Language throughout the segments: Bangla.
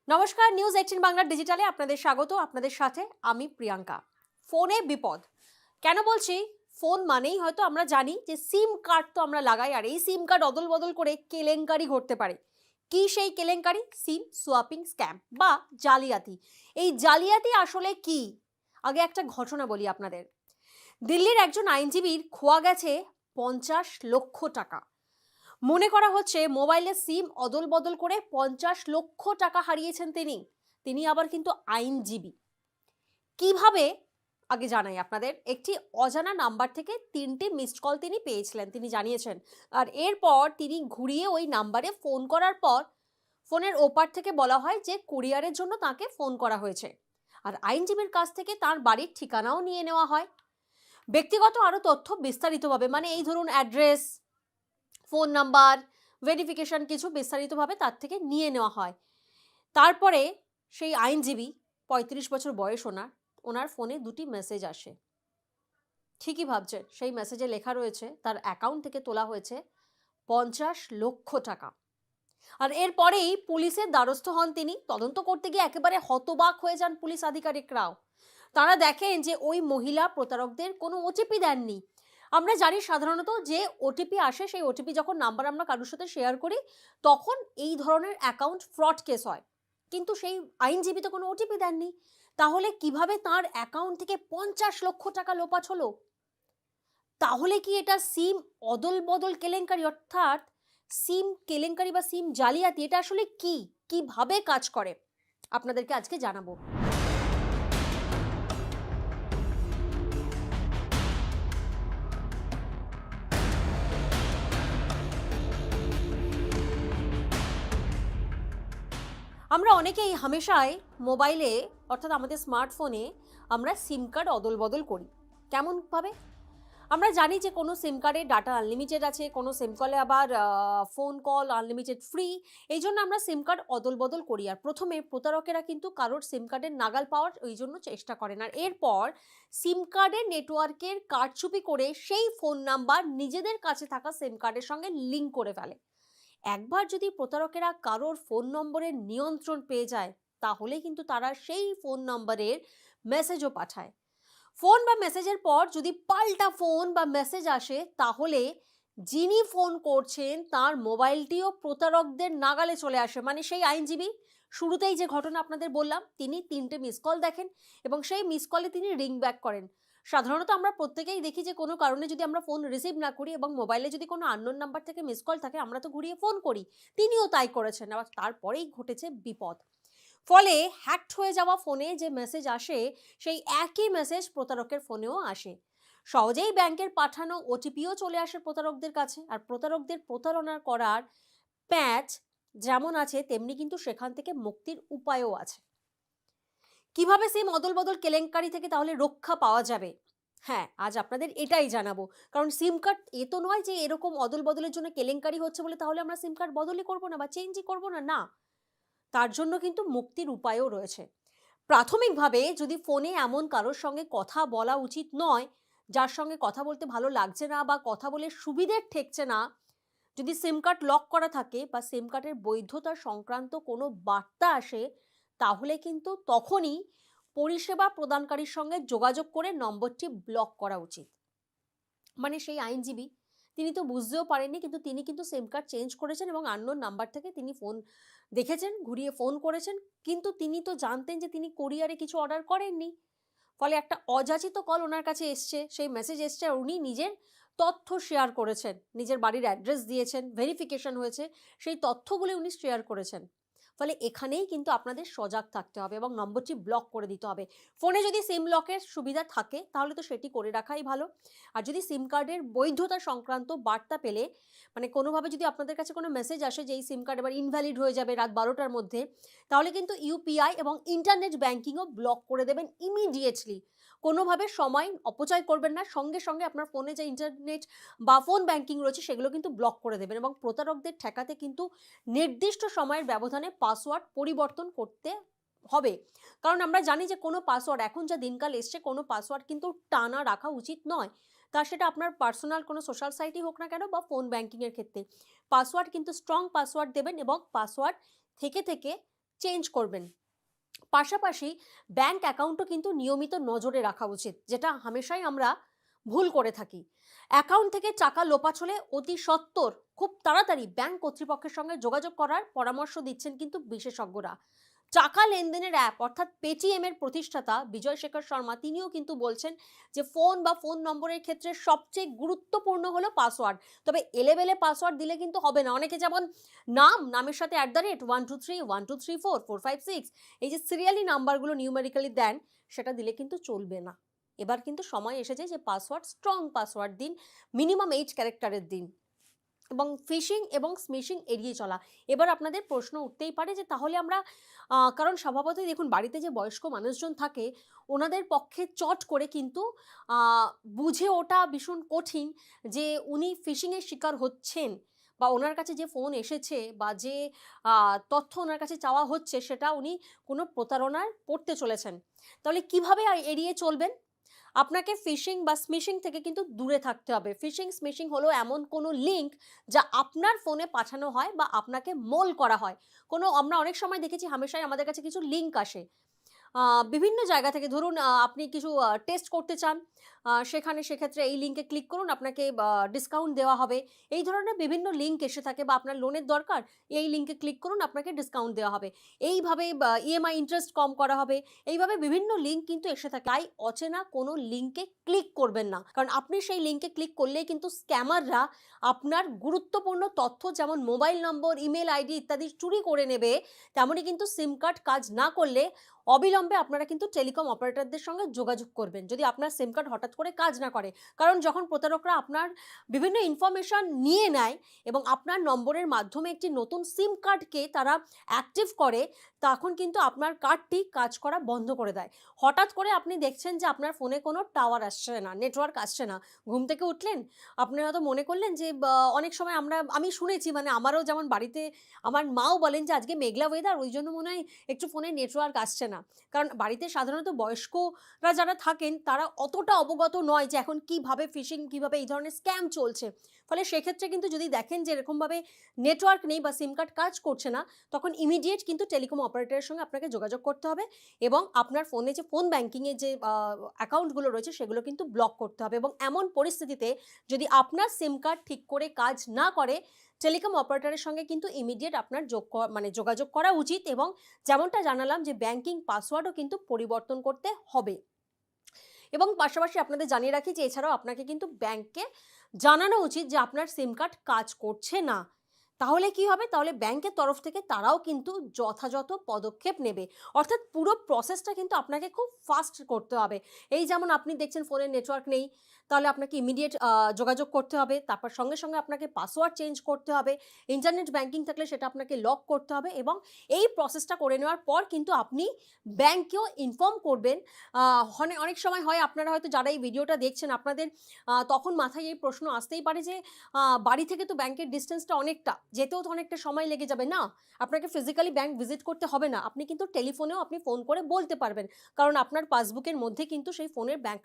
নমস্কার, নিউজ 18 বাংলা ডিজিটালে আপনাদের স্বাগত। আপনাদের সাথে আমি প্রিয়াঙ্কা। ফোনে বিপদ কেন বলছি? ফোন মানেই হয়তো আমরা জানি যে সিম কার্ড তো আমরা লাগাই, আর এই সিম কার্ড অদল বদল করে কেলেঙ্কারি ঘটতে পারে। কি সেই কেলেঙ্কারি? সিম সোয়াপিং স্ক্যাম বা জালিয়াতি। এই জালিয়াতি আসলে কি? আগে একটা ঘটনা বলি আপনাদের। দিল্লির একজন আইনজীবীর খোয়া গেছে 50 লক্ষ টাকা। মনে করা হচ্ছে মোবাইলের সিম অদল বদল করে 50 লক্ষ টাকা হারিয়েছেন তিনি। তিনি আবার কিন্তু আইনজীবী। কিভাবে? আগে জানাই আপনাদের, একটি অজানা নাম্বার থেকে 3টে মিসড কল তিনি পেয়েছিলেন, তিনি জানিয়েছেন। আর এরপর তিনি ঘুরিয়ে ওই নাম্বারে ফোন করার পর ফোনের ওপার থেকে বলা হয় যে কুরিয়ারের জন্য তাকে ফোন করা হয়েছে। আর আইনজীবীর কাছ থেকে তার বাড়ির ঠিকানাও নিয়ে নেওয়া হয়। ব্যক্তিগত আরও তথ্য বিস্তারিতভাবে, মানে এই ধরুন অ্যাড্রেস, ফোন নাম্বার, ভেরিফিকেশন কিছু বিস্তারিতভাবে তার থেকে নিয়ে নেওয়া হয়। তারপরে সেই আইনজীবী, 35 বছর বয়স ওনার ফোনে 2টি মেসেজ আসে। ঠিকই ভাবছেন, সেই মেসেজে লেখা রয়েছে তার অ্যাকাউন্ট থেকে তোলা হয়েছে 50 লক্ষ টাকা। আর এরপরেই পুলিশের দ্বারস্থ হন তিনি। তদন্ত করতে গিয়ে একেবারে হতবাক হয়ে যান পুলিশ আধিকারিকরাও। তারা দেখেন যে ওই মহিলা প্রতারকদের কোনো ওটিপি দেননি। আমরা জানি সাধারণত যে ওটিপি আসে, সেই ওটিপি যখন নাম্বার আমরা কারোর সাথে শেয়ার করি তখন এই ধরনের অ্যাকাউন্ট ফ্রড কেস হয়। কিন্তু সেই আইনজীবী তো কোনো ওটিপি দেননি। তাহলে কিভাবে তার অ্যাকাউন্ট থেকে 50 লক্ষ টাকা লোপাট হলো? তাহলে কি এটা সিম অদল বদল কেলেঙ্কারি, অর্থাৎ সিম কেলেঙ্কারি বা সিম জালিয়াতি? এটা আসলে কি, কিভাবে কাজ করে, আপনাদেরকে আজকে জানাবো। আমরা অনেকেই হামেশাই মোবাইলে, অর্থাৎ আমাদের স্মার্টফোনে আমরা সিম কার্ড অদল বদল করি। কেমনভাবে? আমরা জানি যে কোনো সিম কার্ডে ডাটা আনলিমিটেড আছে, কোনো সিম কলে আবার ফোন কল আনলিমিটেড ফ্রি। এই জন্য আমরা সিম কার্ড অদল বদল করি। আর প্রথমে প্রতারকেরা কিন্তু কারোর সিম কার্ডের নাগাল পাওয়ার ওই জন্য চেষ্টা করেন। আর এরপর সিম কার্ডের নেটওয়ার্কের কারচুপি করে সেই ফোন নাম্বার নিজেদের কাছে থাকা সিম কার্ডের সঙ্গে লিঙ্ক করে ফেলে। একবার যদি প্রতারকেরা কারোর ফোন নম্বরের নিয়ন্ত্রণ পেয়ে যায় তাহলে কিন্তু তারা সেই ফোন নম্বরের মেসেজও পাঠায়। ফোন বা মেসেজের পর যদি পাল্টা ফোন বা মেসেজ আসে তাহলে যিনি ফোন করছেন তার মোবাইলটিও প্রতারকদের নাগালে চলে আসে। মানে সেই আইনজীবী, শুরুতেই যে ঘটনা আপনাদের বললাম, তিনি 3টে মিস কল দেখেন এবং সেই মিস কলে তিনি রিং ব্যাক করেন। সাধারণত আমরা প্রত্যেকেই দেখি যে কোনো কারণে যদি আমরা ফোন রিসিভ না করি এবং মোবাইলে যদি কোনো আননোন নাম্বার থেকে মিস কল থাকে আমরা তো ঘুরিয়ে ফোন করি। তিনিও তাই করেছেন। আবার তারপরেই ঘটেছে বিপদ। ফলে হ্যাকড হয়ে যাওয়া ফোনে যে মেসেজ আসে সেই একই মেসেজ প্রতারকের ফোনেও আসে। সহজেই ব্যাংকের পাঠানো ওটিপিও চলে আসে প্রতারকদের কাছে। আর প্রতারকদের প্রতারণা করার প্যাচ যেমন আছে তেমনি কিন্তু সেখান থেকে মুক্তির উপায়ও আছে। কিভাবে সিম অদল বদল কেলেঙ্কারি থেকে তাহলে রক্ষা পাওয়া যাবে? হ্যাঁ, আজ আপনাদের এটাই জানাবো। কারণ সিম কার্ড এ তো নয় যে এরকম অদল বদলের জন্য কেলেঙ্কারি হচ্ছে বলে তাহলে আমরা সিম কার্ড বদলই করবো না বা চেঞ্জই করবো না। না, তার জন্য কিন্তু মুক্তির উপায়ও রয়েছে। প্রাথমিকভাবে যদি ফোনে এমন কারোর সঙ্গে কথা বলা উচিত নয়, যার সঙ্গে কথা বলতে ভালো লাগছে না বা কথা বলে সুবিধের ঠেকছে না, যদি সিম কার্ড লক করা থাকে বা সিম কার্ডের বৈধতা সংক্রান্ত কোনো বার্তা আসে, তাহলে কিন্তু তখনই পরিষেবা প্রদানকারীর সঙ্গে যোগাযোগ করে নম্বরটি ব্লক করা উচিত। মানে সেই আইনজীবী, তিনি তো বুঝতেও পারেননি, কিন্তু তিনি কিন্তু সিম কার্ড চেঞ্জ করেছেন এবং আননোন নাম্বার থেকে তিনি ফোন দেখেছেন, ঘুরিয়ে ফোন করেছেন। কিন্তু তিনি তো জানতেন যে তিনি কোরিয়ারে কিছু অর্ডার করেননি। ফলে একটা অযাচিত কল ওনার কাছে এসছে, সেই মেসেজ এসছে, আর উনি নিজের তথ্য শেয়ার করেছেন, নিজের বাড়ির অ্যাড্রেস দিয়েছেন, ভেরিফিকেশন হয়েছে, সেই তথ্যগুলি উনি শেয়ার করেছেন। ফলে এখানেই কিন্তু আপনাদের সজাগ থাকতে হবে এবং নম্বরটি ব্লক করে দিতে হবে। ফোনে যদি সিম লকের সুবিধা থাকে তাহলে তো সেটি করে রাখাই ভালো। আর যদি সিম কার্ডের বৈধতা সংক্রান্ত বার্তা পেলে, মানে কোনোভাবে যদি আপনাদের কাছে কোনো মেসেজ আসে যে এই সিম কার্ড এবার ইনভ্যালিড হয়ে যাবে রাত 12টার মধ্যে, তাহলে কিন্তু ইউপিআই এবং ইন্টারনেট ব্যাংকিংও ব্লক করে দেবেন ইমিডিয়েটলি। কোনোভাবে সময় অপচয় করবেন না, সঙ্গে সঙ্গে আপনার ফোনে যে ইন্টারনেট বা ফোন ব্যাংকিং রয়েছে সেগুলো কিন্তু ব্লক করে দেবেন। এবং প্রতারকদের ঠেকাতে কিন্তু নির্দিষ্ট সময়ের ব্যবধানে পাসওয়ার্ড পরিবর্তন করতে হবে। কারণ আমরা জানি যে কোনো পাসওয়ার্ড, এখন যা দিনকাল এসছে, কোনো পাসওয়ার্ড কিন্তু টানা রাখা উচিত নয়। তা সেটা আপনার পার্সোনাল কোনো সোশ্যাল সাইটই হোক না কেন বা ফোন ব্যাংকিংয়ের ক্ষেত্রে পাসওয়ার্ড কিন্তু স্ট্রং পাসওয়ার্ড দেবেন এবং পাসওয়ার্ড থেকে থেকে চেঞ্জ করবেন। পাশাপাশি ব্যাংক অ্যাকাউন্টও কিন্তু নিয়মিত নজরে রাখা উচিত, যেটা হামেশাই আমরা ভুল করে থাকি। অ্যাকাউন্ট থেকে টাকা লোপাট হলে অতি সত্বর খুব তাড়াতাড়ি ব্যাংক কর্তৃপক্ষের সঙ্গে যোগাযোগ করার পরামর্শ দিচ্ছেন কিন্তু বিশেষজ্ঞরা। টাকা লেনদেনের অ্যাপ অর্থাৎ পেটিএম এর প্রতিষ্ঠাতা বিজয় শেখর শর্মা তিনিও কিন্তু বলছেন যে ফোন বা ফোন নম্বরের ক্ষেত্রে সবচেয়ে গুরুত্বপূর্ণ হলো পাসওয়ার্ড। তবে এলেবেলে পাসওয়ার্ড দিলে কিন্তু হবে না। অনেকে যেমন নামের সাথে @123 1234 456 এই যে সিরিয়ালি নাম্বারগুলো নিউমেরিক্যালি দেন, সেটা দিলে কিন্তু চলবে না। এবার কিন্তু সময় এসেছে যে পাসওয়ার্ড স্ট্রং পাসওয়ার্ড দিন, মিনিমাম 8 ক্যারেক্টারের দিন এবং ফিশিং এবং স্মিশিং এড়িয়ে চলা। এবার আপনাদের প্রশ্ন উঠতেই পারে যে তাহলে আমরা কারণ স্বভাবতই দেখুন বাড়িতে যে বয়স্ক মানুষজন থাকে ওনাদের পক্ষে চট করে কিন্তু বুঝে ওঠা ভীষণ কঠিন যে উনি ফিশিংয়ের শিকার হচ্ছেন বা ওনার কাছে যে ফোন এসেছে বা যে তথ্য ওনার কাছে চাওয়া হচ্ছে সেটা উনি কোনো প্রতারণায় পড়তে চলেছেন। তাহলে কিভাবে এড়িয়ে চলবেন? আপনাকে ফিশিং বা স্মিশিং থেকে কিন্তু দূরে থাকতে হবে। ফিশিং স্মিশিং হলো এমন কোনো লিঙ্ক যা আপনার ফোনে পাঠানো হয় বা আপনাকে মোল করা হয়। আমরা অনেক সময় দেখেছি হামেশাই আমাদের কাছে কিছু লিঙ্ক আসে বিভিন্ন জায়গা থেকে। ধরুন আপনি কিছু টেস্ট করতে চান, সেক্ষেত্রে এই লিঙ্কে ক্লিক করুন, আপনাকে ডিসকাউন্ট দেওয়া হবে। এই ধরনের বিভিন্ন লিঙ্ক এসে থাকে বা আপনার লোনের দরকার, এই লিঙ্কে ক্লিক করুন, আপনাকে ডিসকাউন্ট দেওয়া হবে। এইভাবে ইএমআই ইন্টারেস্ট কম করা হবে। এইভাবে বিভিন্ন লিঙ্ক কিন্তু এসে থাকে। তাই অচেনা কোনো লিঙ্কে ক্লিক করবেন না, কারণ আপনি সেই লিঙ্কে ক্লিক করলেই কিন্তু স্ক্যামাররা আপনার গুরুত্বপূর্ণ তথ্য যেমন মোবাইল নম্বর, ইমেল আইডি ইত্যাদি চুরি করে নেবে। তেমনই কিন্তু সিম কার্ড কাজ না করলে অবিলম্বে আপনারা কিন্তু টেলিকম অপারেটরদের সঙ্গে যোগাযোগ করবেন যদি আপনার সিম কার্ড হঠাৎ করে কাজ না করে। কারণ যখন প্রতারকরা আপনার বিভিন্ন ইনফরমেশন নিয়ে নেয় এবং আপনার নম্বরের মাধ্যমে একটি নতুন সিম কার্ডকে তারা অ্যাক্টিভ করে, তখন কিন্তু আপনার কার্ডটি কাজ করা বন্ধ করে দেয়। হঠাৎ করে আপনি দেখছেন যে আপনার ফোনে কোনো টাওয়ার আসছে না, নেটওয়ার্ক আসছে না। ঘুম থেকে উঠলেন, আপনি হয়তো মনে করলেন যে অনেক সময় আমি শুনেছি, মানে আমারও যেমন বাড়িতে আমার মাও বলেন যে আজকে মেঘলা ওয়েদার, ওই জন্য মনে হয় একটু ফোনে নেটওয়ার্ক আসছে না। কারণ বাড়িতে সাধারণত বয়স্করা যারা থাকেন তারা অতটা অবগত নয় যে এখন কিভাবে ফিশিং, কিভাবে এই ধরনের স্ক্যাম চলছে। ফলে সেক্ষেত্রে কিন্তু যদি দেখেন যে এরকমভাবে নেটওয়ার্ক নেই বা সিম কার্ড কাজ করছে না, তখন ইমিডিয়েট কিন্তু টেলিকম অপারেটরের সঙ্গে আপনাকে যোগাযোগ করতে হবে এবং আপনার ফোনে যে ফোন ব্যাংকিংয়ের যে অ্যাকাউন্টগুলো রয়েছে সেগুলো কিন্তু ব্লক করতে হবে। এবং এমন পরিস্থিতিতে যদি আপনার সিম কার্ড ঠিক করে কাজ না করে, টেলিকম অপারেটরের সঙ্গে কিন্তু ইমিডিয়েট আপনার যোগাযোগ করা উচিত এবং যেমনটা জানালাম যে ব্যাংকিং পাসওয়ার্ডও কিন্তু পরিবর্তন করতে হবে। এবং পাশাপাশি আপনাদের জানিয়ে রাখি যে এছাড়াও আপনাকে কিন্তু ব্যাংককে জানানো উচিত যে আপনার সিম কার্ড কাজ করছে না। তাহলে কি হবে? তাহলে ব্যাংকের তরফ থেকে তারাও কিন্তু যথাযথ পদক্ষেপ নেবে। অর্থাৎ পুরো প্রসেসটা কিন্তু আপনাকে খুব ফাস্ট করতে হবে। এই যেমন আপনি দেখছেন ফোনের নেটওয়ার্ক নেই, তাহলে আপনাকে ইমিডিয়েট যোগাযোগ করতে হবে। তারপর সঙ্গে সঙ্গে আপনাকে পাসওয়ার্ড চেঞ্জ করতে হবে। ইন্টারনেট ব্যাংকিং থাকলে সেটা আপনাকে লক করতে হবে এবং এই প্রসেসটা করে নেওয়ার পর কিন্তু আপনি ব্যাংককেও ইনফর্ম করবেন। অনেক সময় হয় আপনারা হয়তো যারা এই ভিডিওটা দেখছেন আপনাদের তখন মাথায় এই প্রশ্ন আসতেই পারে যে বাড়ি থেকে তো ব্যাংকের ডিস্টেন্সটা অনেকটা, যেতেও তো অনেকটা সময় লেগে যাবে। না, আপনাকে ফিজিক্যালি ব্যাংক ভিজিট করতে হবে না। আপনি কিন্তু টেলিফোনেও আপনি ফোন করে বলতে পারবেন, কারণ আপনার পাসবুকের মধ্যে কিন্তু সেই ফোনের ব্যাংক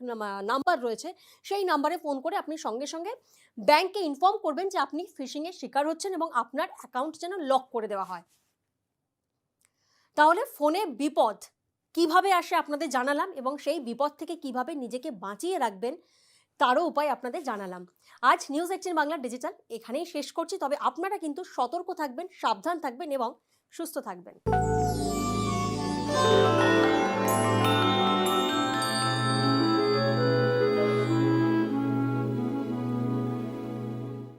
নাম্বার রয়েছে। সেই নাম্বারে ফোন করে আপনি সঙ্গে সঙ্গে ব্যাংককে ইনফর্ম করবেন যে আপনি ফিশিংয়ের শিকার হচ্ছেন এবং আপনার অ্যাকাউন্ট যেন লক করে দেওয়া হয়। তাহলে ফোনে বিপদ কিভাবে আসে আপনাদের জানালাম এবং সেই বিপদ থেকে কিভাবে নিজেকে বাঁচিয়ে রাখবেন তারও উপায় আপনাদের জানালাম। আজ নিউজ 18 বাংলা ডিজিটাল এখানেই শেষ করছি। তবে আপনারা কিন্তু সতর্ক থাকবেন, সাবধান থাকবেন এবং সুস্থ থাকবেন।